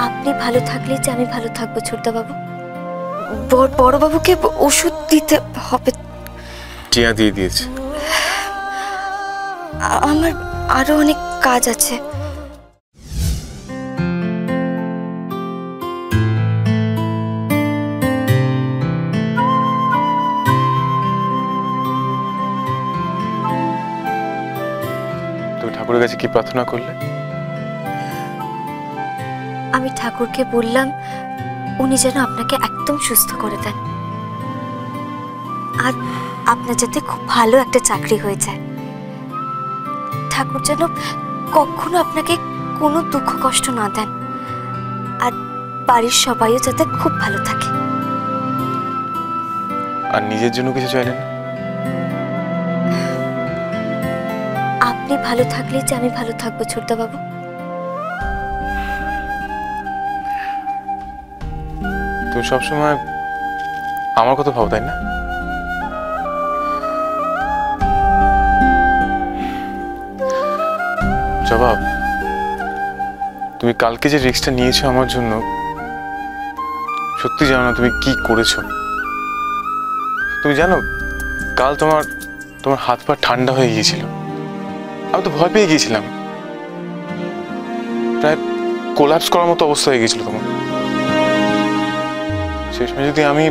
আপনি ভালো থাকলেই যে আমি ভালো থাকবো ছোটদা বাবু। বড় বাবুকে ওষুধ দিতে হবে। টিয়া দিয়ে দিয়েছে। আমার আরো অনেক কাজ আছে। তুমি ঠাকুরের কাছে কি প্রার্থনা করলে? আমি ঠাকুরকে বললাম উনি যেন আপনাকে একদম সুস্থ করে দেন, আর আপনার যাতে খুব ভালো একটা চাকরি হয়ে যায়। ঠাকুর যেন কখনো আপনাকে কোনো দুঃখ কষ্ট না দেন, আর বাড়ির সবাইও যাতে খুব ভালো থাকে। আর নিজের জন্য কিছু চাইলেন? আপনি ভালো থাকলেই যে আমি ভালো থাকবো ছোটদা বাবু। তুমি সবসময় আমার কথা ভাবো, তাই না? জবাব, তুমি কালকে যে রিস্কটা নিয়েছো আমার জন্য, সত্যি জানো না তুমি কি করেছো। তুমি জানো কাল তোমার হাত পা ঠান্ডা হয়ে গিয়েছিল। আমি তো ভয় পেয়ে গিয়েছিলাম, প্রায় কোলাপস করার মতো অবস্থা হয়ে গিয়েছিল তোমার। সেই সময় যদি আমি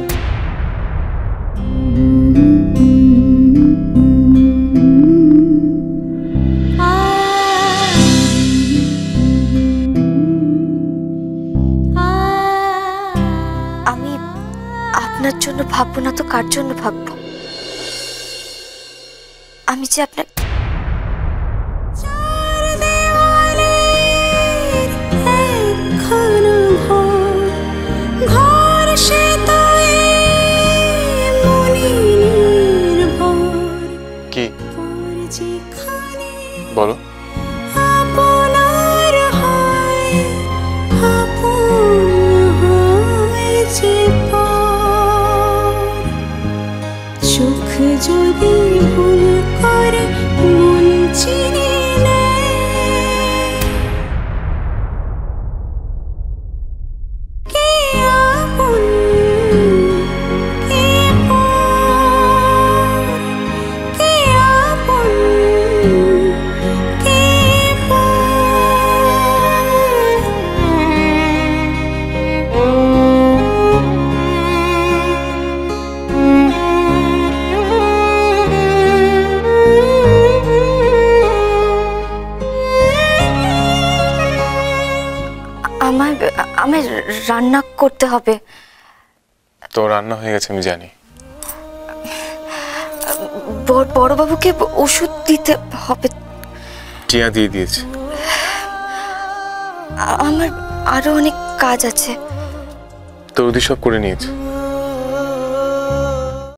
আপনার জন্য ভাববো না তো কার জন্য ভাববো? আমি যে আপনার কি বলো? সুখ যদি ভুল করে মন চিনে আমার রান্না করতে হবে। তো রান্না হয়ে গেছে আমি জানি। বড় বাবুকে ওষুধ দিতে হবে। টিয়া দিয়ে দিয়েছে। আমার আরো অনেক কাজ আছে। তো ওদের সব করে নিয়েছে।